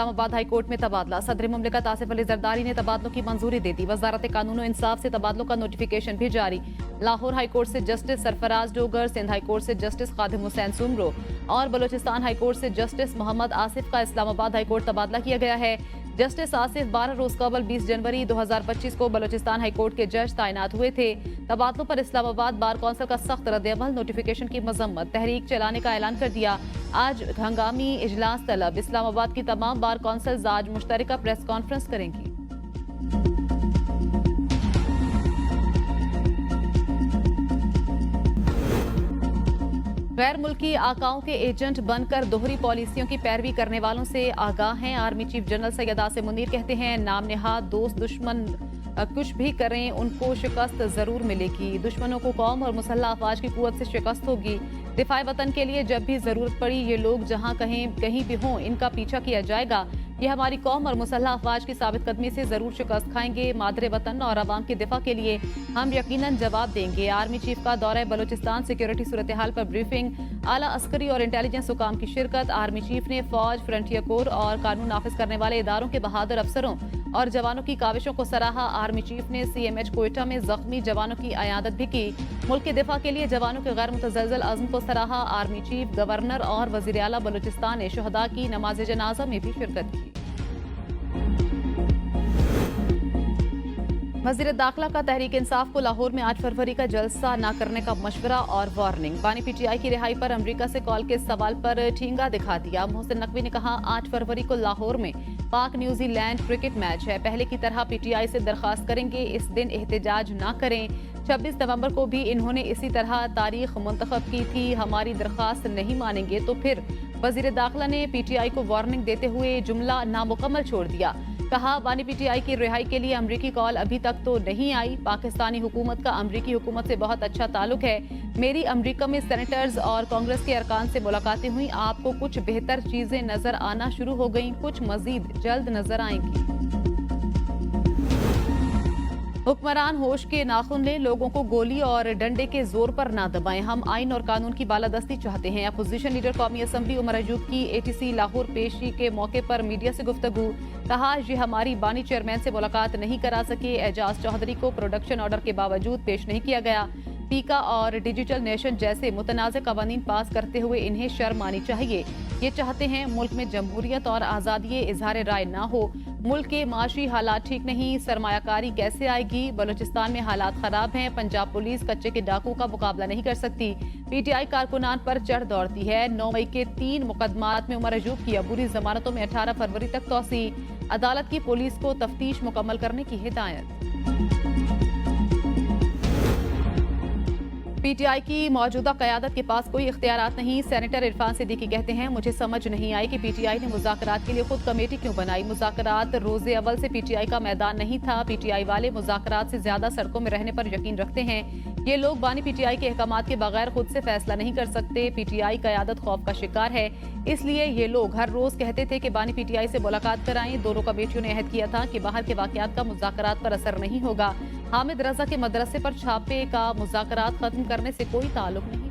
اسلام آباد high court میں تبادلہ صدر مملکت آصف علی زرداری نے تبادلوں کی منظوری دے دی وزارت قانون و انصاف سے تبادلوں کا نوٹیفیکیشن بھی جاری لاہور ہائی کورٹ سے جسٹس سرفراز ڈوگر سندھ ہائی کورٹ سے جسٹس خادم حسین سومرو اور بلوچستان ہائی کورٹ سے جسٹس محمد آصف کا اسلام آباد ہائی کورٹ تبادلہ کیا گیا ہے جسٹس آصف 12 روز قبل 20 جنوری 2025 کو بلوچستان ہائی کورٹ کے جج تعینات ہوئے تھے تبادلوں پر اسلام آباد بار کونسل کا سخت رد عمل نوٹیفیکیشن کی مذمت تحریک چلانے کا اعلان کر دیا آج ہنگامی اجلاس طلب اسلام آباد کی تمام بار کونسلز آج مشترکہ پریس کانفرنس کریں گی غیر ملکی آقاؤں کے ایجنٹ بن کر دوہری پالیسیوں کی پیروی کرنے والوں سے آگاہ ہیں army chief general Syed Asim Munir کہتے ہیں نام نہاد دوست دشمن کچھ بھی کریں ان کو شکست ضرور ملے گی دشمنوں کو قوم اور مسلح افواج کی قوت سے شکست ہوگی دفاع وطن کے لیے جب بھی ضرورت پڑی یہ لوگ جہاں کہیں بھی ہوں ان کا پیچھا کیا جائے گا یہ ہماری قوم اور مسلح افواج کی ثابت قدمی سے ضرور شکست کھائیں گے مادر وطن اور عوام کے دفاع کے لیے ہم یقیناً جواب دیں گے آرمی چیف کا دورہ بلوچستان سیکیورٹی صورتحال پر بریفنگ اعلیٰ عسکری اور انٹیلیجنس حکام کی شرکت آرمی چیف نے فوج فرنٹیئر کور اور قانون نافذ کرنے والے اداروں کے بہادر افسروں اور جوانوں کی کاوشوں کو سراہا آرمی چیف نے سی ایم ایچ کوئٹہ میں زخمی جوانوں کی عیادت بھی کی ملک کے دفاع کے لیے جوانوں کے غیر متزلزل عزم کو سراہا آرمی چیف گورنر اور وزیر اعلیٰ بلوچستان نے شہداء کی نماز جنازہ میں بھی شرکت کی وزیر داخلہ کا تحریک انصاف کو لاہور میں 8 فروری کا جلسہ نہ کرنے کا مشورہ اور وارننگ بانی پی ٹی آئی کی رہائی پر امریکہ سے کال کے سوال پر ٹھینگا دکھا دیا محسن نقوی نے کہا 8 فروری کو لاہور میں پاک نیوزی لینڈ کرکٹ میچ ہے پہلے کی طرح پی ٹی آئی سے درخواست کریں گے اس دن احتجاج نہ کریں 26 نومبر کو بھی انہوں نے اسی طرح تاریخ منتخب کی تھی ہماری درخواست نہیں مانیں گے تو پھر وزیر داخلہ نے پی ٹی آئی کو وارننگ دیتے ہوئے جملہ نامکمل چھوڑ دیا کہا بانی پی ٹی آئی کی رہائی کے لیے امریکی کال ابھی تک تو نہیں آئی پاکستانی حکومت کا امریکی حکومت سے بہت اچھا تعلق ہے میری امریکہ میں سینیٹرز اور کانگریس کے ارکان سے ملاقاتیں ہوئیں آپ کو کچھ بہتر چیزیں نظر آنا شروع ہو گئیں کچھ مزید جلد نظر آئیں گی حکمران ہوش کے ناخن لیں لوگوں کو گولی اور ڈنڈے کے زور پر نہ دبائیں ہم آئین اور قانون کی بالادستی چاہتے ہیں اپوزیشن لیڈر قومی اسمبلی عمر ایوب کی اے ٹی سی لاہور پیشی کے موقع پر میڈیا سے گفتگو کہا یہ ہماری بانی چیئرمین سے ملاقات نہیں کرا سکے اعجاز چودھری کو پروڈکشن آرڈر کے باوجود پیش نہیں کیا گیا پیکا اور ڈیجیٹل نیشن جیسے متنازع قوانین پاس کرتے ہوئے انہیں شرم آنی چاہیے یہ چاہتے ہیں ملک میں جمہوریت اور آزادی اظہار رائے نہ ہو ملک کے معاشی حالات ٹھیک نہیں سرمایہ کاری کیسے آئے گی بلوچستان میں حالات خراب ہیں پنجاب پولیس کچے کے ڈاکو کا مقابلہ نہیں کر سکتی پی ٹی آئی کارکنان پر چڑھ دوڑتی ہے 9 مئی کے 3 مقدمات میں عمر ایوب کی عبوری ضمانتوں میں 18 فروری تک توسیع عدالت کی پولیس کو تفتیش مکمل کرنے کی ہدایت پی ٹی آئی کی موجودہ قیادت کے پاس کوئی اختیارات نہیں سینیٹر عرفان صدیقی کہتے ہیں مجھے سمجھ نہیں آئی کہ پی ٹی آئی نے مذاکرات کے لیے خود کمیٹی کیوں بنائی مذاکرات روز اول سے پی ٹی آئی کا میدان نہیں تھا پی ٹی آئی والے مذاکرات سے زیادہ سڑکوں میں رہنے پر یقین رکھتے ہیں یہ لوگ بانی پی ٹی آئی کے احکامات کے بغیر خود سے فیصلہ نہیں کر سکتے پی ٹی آئی قیادت خوف کا شکار ہے اس لیے یہ لوگ ہر روز کہتے تھے کہ بانی پی ٹی آئی سے ملاقات کرائیں دونوں کمیٹیوں نے عہد کیا تھا کہ باہر کے واقعات کا مذاکرات پر اثر نہیں ہوگا حامد رضا کے مدرسے پر چھاپے کا مذاکرات ختم کرنے سے کوئی تعلق نہیں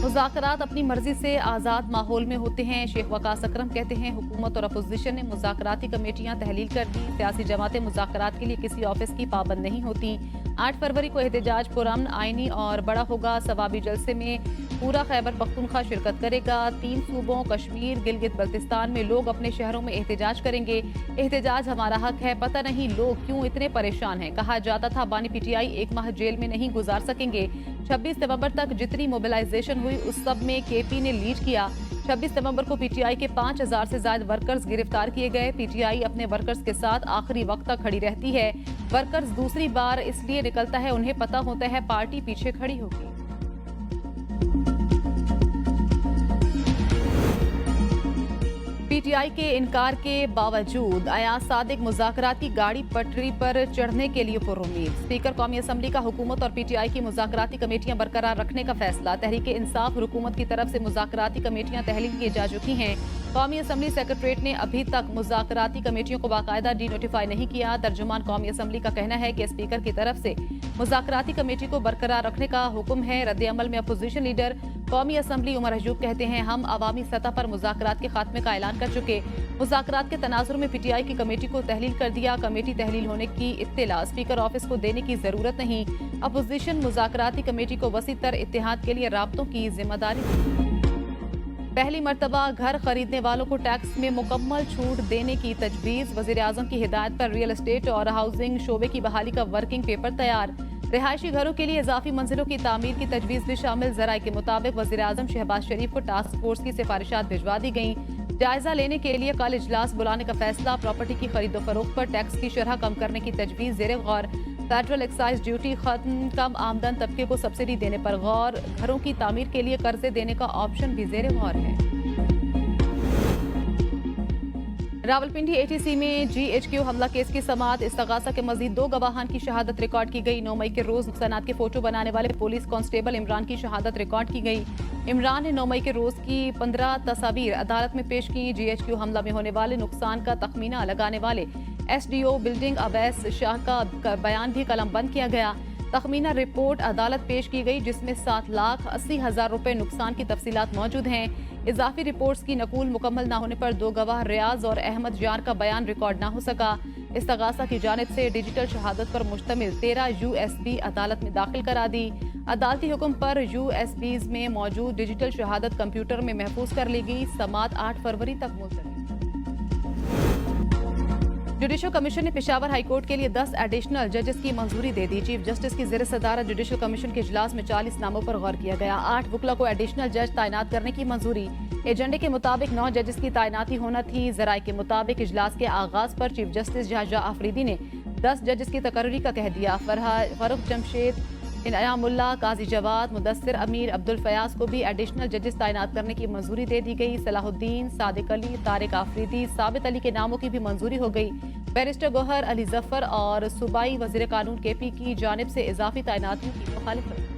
مذاکرات اپنی مرضی سے آزاد ماحول میں ہوتے ہیں شیخ وقاص اکرم کہتے ہیں حکومت اور اپوزیشن نے مذاکراتی کمیٹیاں تحلیل کر دی سیاسی جماعتیں مذاکرات کے لیے کسی آفس کی پابند نہیں ہوتی 8 فروری کو احتجاج پرامن آئینی اور بڑا ہوگا ثوابی جلسے میں پورا خیبر پختونخوا شرکت کرے گا 3 صوبوں کشمیر گلگت بلتستان میں لوگ اپنے شہروں میں احتجاج کریں گے احتجاج ہمارا حق ہے پتہ نہیں لوگ کیوں اتنے پریشان ہیں کہا جاتا تھا بانی پی ٹی آئی 1 ماہ جیل میں نہیں گزار سکیں گے 26 نومبر تک جتنی موبلائزیشن ہوئی اس سب میں کے پی نے لیڈ کیا 26 نومبر کو پی ٹی آئی کے 5000 سے زائد ورکرز گرفتار کیے گئے پی ٹی آئی اپنے ورکرز کے ساتھ آخری وقت تک کھڑی رہتی ہے ورکرز دوسری بار اس لیے نکلتا ہے انہیں پتہ ہوتا ہے پارٹی پیچھے کھڑی ہوگی पी टी आई के इनकार के बावजूद अयाज सादिक मुज़ाकरात की गाड़ी पटरी पर चढ़ने के लिए पुरुमीद। स्पीकर कौमी असम्बली का हुकूमत और पी टी आई की मुज़ाकराती कमेटियां बरकरार रखने का फैसला। तहरीक इंसाफ हुकूमत की तरफ से मुज़ाकराती कमेटियां तहलील की जा चुकी हैं। कौमी असम्बली सेक्रेटरीट ने अभी तक मुज़ाकराती कमेटियों को बाकायदा डी नोटिफाई नहीं किया। तर्जुमान कौमी असम्बली का कहना है कि स्पीकर की तरफ से मुज़ाकराती कमेटी को बरकरार रखने का हुक्म है। रद्द अमल में अपोजिशन लीडर कौमी असम्बली उमर हजूब कहते हैं, हम अवामी सतह पर मुज़ाकरात के खात्मे का ऐलान कर चुके। मुज़ाकरात के तनाजुर में पीटीआई की कमेटी को तहलील कर दिया। कमेटी तहलील होने की इत्तला स्पीकर ऑफिस को देने की जरूरत नहीं। अपोजिशन मुज़ाकराती कमेटी को वसी तर इत्तेहाद के लिए राब्तों की जिम्मेदारी। पहली मरतबा घर खरीदने वालों को टैक्स में मुकम्मल छूट देने की तजवीज़। वज़ीर आज़म की हिदायत पर रियल एस्टेट और हाउसिंग शोबे की बहाली का वर्किंग पेपर तैयार। रिहायशी घरों के लिए इजाफी मंजिलों की तामीर की तजवीज़ भी शामिल। ज़राए के मुताबिक वज़ीर आज़म शहबाज शरीफ को टास्क फोर्स की सिफारिशात भिजवा दी गई। जायजा लेने के लिए कल इजलास बुलाने का फैसला। प्रॉपर्टी की खरीदो फरोख्त पर टैक्स की शरह कम करने की तजवीज़ ज़ेरे गौर। फेडरल एक्साइज ड्यूटी खत्म, कम आमदन तबके को सब्सिडी देने पर गौर। घरों की तामीर के लिए कर्जे देने का ऑप्शन भी ज़ेरे गौर है। रावलपिंडी एटीसी में GHQ हमला केस की समाअत। इस्तगासा के मजीद 2 गवाहान की शहादत रिकॉर्ड की गई। 9 मई के रोज नुकसानात के फोटो बनाने वाले पुलिस कांस्टेबल इमरान की शहादत रिकॉर्ड की गई। इमरान ने 9 मई के रोज की 15 तस्वीर अदालत में पेश की। GHQ हमला में होने वाले नुकसान का तखमीना लगाने वाले SDO बिल्डिंग अवैस शाह का बयान भी कलम बंद किया गया। तखमीना रिपोर्ट अदालत पेश की गई, जिसमें 7,80,000 रुपए नुकसान की तफसीलात मौजूद हैं। इजाफी रिपोर्ट्स की नकूल मुकम्मल न होने पर 2 गवाह रियाज और अहमद जार का बयान रिकॉर्ड न हो सका। इस्तगासा की जानिब से डिजिटल शहादत पर मुश्तमिल 13 USB अदालत में दाखिल करा दी। अदालती हुक्म पर USBs में मौजूद डिजिटल शहादत कंप्यूटर में महफूज कर ली गई। समाअत 8 फरवरी तक मुलतवी। जुडिशल कमीशन ने पेशावर हाईकोर्ट के लिए 10 एडिशनल जजेस की मंजूरी दे दी। चीफ जस्टिस की ज़ेर सदारत जुडिशल कमीशन के इजलास में 40 नामों पर गौर किया गया। 8 वकला को एडिशनल जज तैनात करने की मंजूरी। एजेंडे के मुताबिक 9 जजेस की तैनाती होना थी। ज़राए के मुताबिक इजलास के आगाज पर चीफ जस्टिस जहाजा आफरीदी ने 10 जजेस की तकर्री का कह दिया। फरुख जमशेद, इनामुल्ला, काजी जवाद, मुदस्सिर अमीर, अब्दुल फयाज को भी एडिशनल जजेस तैनात करने की मंजूरी दे दी गई। सलाहुद्दीन, सादिक अली, तारिक आफरीदी, साबित अली के नामों की भी मंजूरी हो गई। बैरिस्टर गौहर अली जफर और सूबाई वजीर कानून KP की जानिब से इजाफी तैनातियों की मुखालिफत।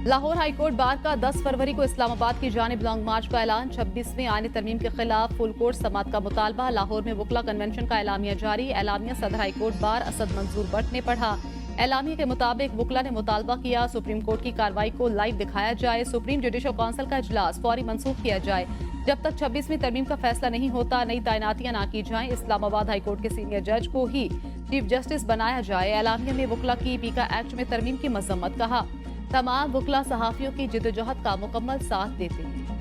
लाहौर हाईकोर्ट बार का 10 फरवरी को इस्लामाबाद की जानिब लॉन्ग मार्च का ऐलान। 26वें आईनी तरमीम के खिलाफ फुल कोर्ट समाअत का मुतालबा। लाहौर में वकला कन्वेंशन का एलामिया जारी। एलामिया सदर हाईकोर्ट बार असद मंसूर भट्ट ने पढ़ा। एलामिया के मुताबिक वकला ने मुतालबा किया सुप्रीम कोर्ट की कार्रवाई को लाइव दिखाया जाए। सुप्रीम जुडिशल काउंसिल का इजलास फौरी मनसूख किया जाए। जब तक 26वीं तरमीम का फैसला नहीं होता नई तैनातियां ना की जाएं। इस्लामाबाद हाईकोर्ट के सीनियर जज को ही चीफ जस्टिस बनाया जाए। एलामिया में वकला की पीका एक्ट में तरमीम की मजम्मत। कहा, तमाम वकला सहाफियों की जिद्दोजहद का मुकम्मल साथ देते हैं।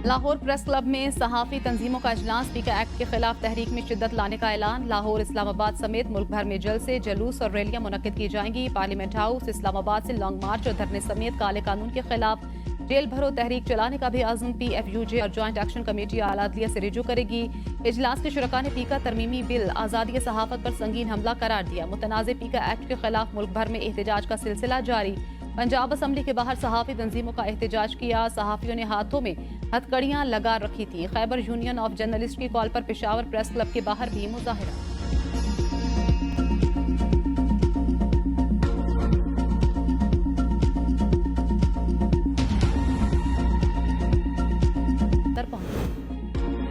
लाहौर प्रेस क्लब में सहाफी तंजीमों का इजलास। पीका एक्ट के खिलाफ तहरीक में शिद्दत लाने का ऐलान। लाहौर, इस्लामाबाद समेत मुल्क भर में जलसे, जुलूस और रैलियां मुनक्किद की जाएंगी। पार्लियामेंट हाउस इस्लामाबाद से लॉन्ग मार्च और धरने समेत काले कानून के खिलाफ जेल भरो तहरीक चलाने का भी आज़म PFUJ और ज्वाइंट एक्शन कमेटी आला-अदलिया से रिजू करेगी। इजलास के शुरका ने पीका तरमीमी बिल आज़ादी सहाफत पर संगीन हमला करार दिया। मुतनाज़े पीका एक्ट के खिलाफ मुल्क भर में एहतजाज का सिलसिला जारी। पंजाब असम्बली के बाहर सहाफी तंजीमों का एहतजाज किया। सहाफियों ने हाथों में हथकड़ियां लगा रखी थी। खैबर यूनियन ऑफ जर्नलिस्ट की कॉल पर पेशावर प्रेस क्लब के बाहर भी मुजाहिरा।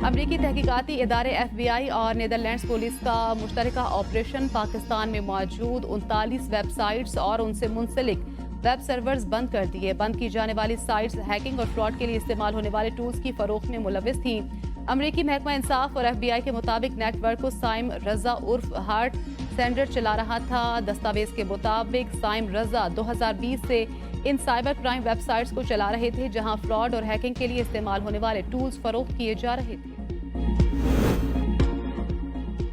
अमरीकी तहकीकाती इदारे FBI और नीदरलैंड्स पुलिस का मुश्तरका ऑपरेशन। पाकिस्तान में मौजूद 39 वेबसाइट्स और उनसे मुंसलिक वेब सर्वर्स बंद कर दिए। बंद की जाने वाली साइट्स हैकिंग और फ्रॉड के लिए इस्तेमाल होने वाले टूल्स की फरोख्त में मुलविस थीं। अमरीकी महकमा इंसाफ और FBI के मुताबिक नेटवर्क को साइम रजा उर्फ हार्ट सेंडर चला रहा था। दस्तावेज के मुताबिक साइम रजा 2020 से इन साइबर क्राइम वेबसाइट्स को चला रहे थे, जहां फ्रॉड और हैकिंग के लिए इस्तेमाल होने वाले टूल्स फरोख्त किए जा रहे थे।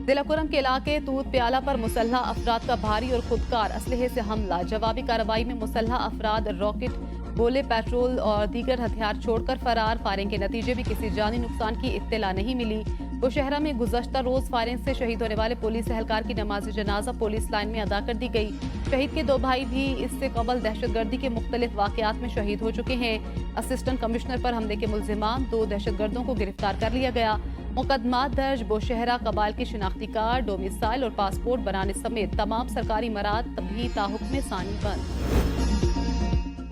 जिला कुरम के इलाके तूत प्याला पर मुसल्हा अफराद का भारी और खुदकार असलहे से हमला। जवाबी कार्रवाई में मुसल्हा अफराद रॉकेट, गोले, पेट्रोल और दीगर हथियार छोड़कर फरार। फायरिंग के नतीजे में किसी जानी नुकसान की इत्तला नहीं मिली। बुशहरा में गुज़श्ता रोज फायरिंग से शहीद होने वाले पुलिस एहलकार की नमाज जनाजा पुलिस लाइन में अदा कर दी गई। शहीद के 2 भाई भी इससे कबल दहशतगर्दी के मुख्तलिफ वाकयात में शहीद हो चुके हैं। असिस्टेंट कमिश्नर पर हमले के मुल्जिमान 2 दहशतगर्दों को गिरफ्तार कर लिया गया। मुकदमात दर्ज, बुशहरा कबाइल के शिनाख्ती कार्ड, डोमिसाइल और पासपोर्ट बनाने समेत तमाम सरकारी इमारात भी ताहुक्म सानी बंद।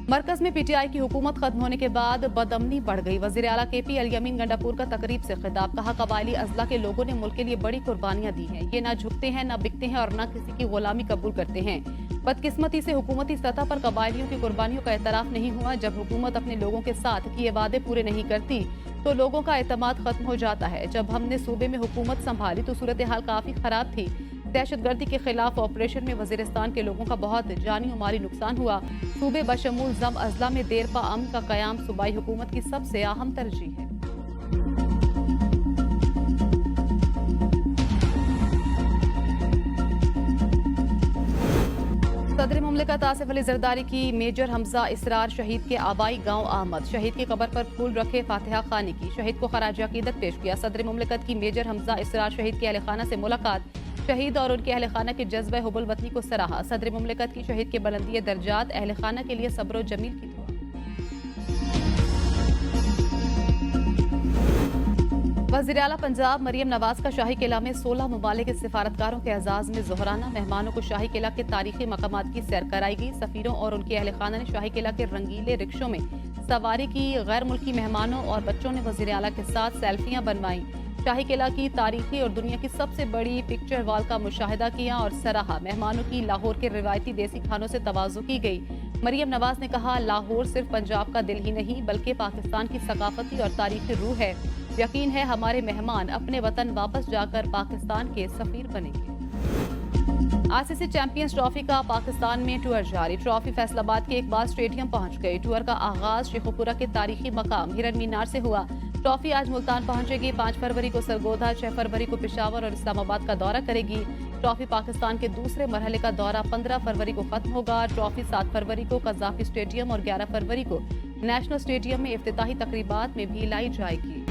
मरकज में पीटीआई की हुकूमत खत्म होने के बाद बदअमनी बढ़ गई। वजीर आला केपी अल-यमीन गंडापुर का तकरीब से खिताब, कहा कबायली अजला के लोगों ने मुल्क के लिए बड़ी कुर्बानियां दी हैं। ये ना झुकते हैं, ना बिकते हैं और न किसी की गुलामी कबूल करते हैं। बदकिस्मती से हुकूमती सतह पर कबायलियों की कुर्बानियों का एतराफ नहीं हुआ। जब हुकूमत अपने लोगों के साथ किए वादे पूरे नहीं करती तो लोगों का एतमाद खत्म हो जाता है। जब हमने सूबे में हुकूमत संभाली तो सूरत हाल काफी खराब थी। दहशतगर्दी के खिलाफ ऑपरेशन में वजीरिस्तान के लोगों का बहुत जानी और माली नुकसान हुआ। सूबे बशमूल जम अजला में देरपा अमन का कयाम सूबाई हुकूमत की सबसे अहम तरजीह है। सदर मुमलिकत आसिफ अली जरदारी की मेजर हमजा इसरार शहीद के आबाई गांव आहमद, शहीद की कब्र पर फूल रखे, फातिहा खानी की, शहीद को खराज अकीदत पेश किया। सदर मुमलिकत की मेजर हमजा इसरार शहीद के अहल खाना से मुलाकात, शहीद और उनके अहल खाना के जज्बे हुबुल वतनी को सराहा। सदर मुमलिकत की शहीद के बुलंदी दर्जात, अहल खाना के लिए सब्र व जमील की दुआ। वज़ीर आला पंजाब मरियम नवाज का शाही किला में 16 ममालिक के सिफारतकारों के एजाज में ज़ोहराना, मेहमानों को शाही किला के तारीखी मकामात की सैर कराई गई। सफीरों और उनके अहल खाना ने शाही किला के रंगीले रिक्शों में सवारी की। गैर मुल्की मेहमानों और बच्चों ने वज़ीर आला के साथ सेल्फियां बनवाई। शाही किला की तारीखी और दुनिया की सबसे बड़ी पिक्चर वॉल का मुशाहिदा किया और सराहा। मेहमानों की लाहौर के रिवायती देसी खानों से तवाज़ु की गई। मरियम नवाज ने कहा, लाहौर सिर्फ पंजाब का दिल ही नहीं बल्कि पाकिस्तान की सकाफती और तारीखी रूह है। यकीन है हमारे मेहमान अपने वतन वापस जाकर पाकिस्तान के सफीर बनेंगे। आईसीसी चैंपियंस ट्रॉफी का पाकिस्तान में टूर जारी। ट्रॉफी फैसलाबाद के इकबाल स्टेडियम पहुंच गई। टूर का आगाज शेखुपुरा के तारीखी मकाम हिरन मीनार से हुआ। ट्रॉफी आज मुल्तान पहुंचेगी। 5 फरवरी को सरगोधा, 6 फरवरी को पेशावर और इस्लामाबाद का दौरा करेगी। ट्रॉफी पाकिस्तान के दूसरे मरहले का दौरा 15 फरवरी को खत्म होगा। ट्रॉफी 7 फरवरी को कज़ाफी स्टेडियम और 11 फरवरी को नेशनल स्टेडियम में इफ्तिताही तकरीबात में भी लाई जाएगी।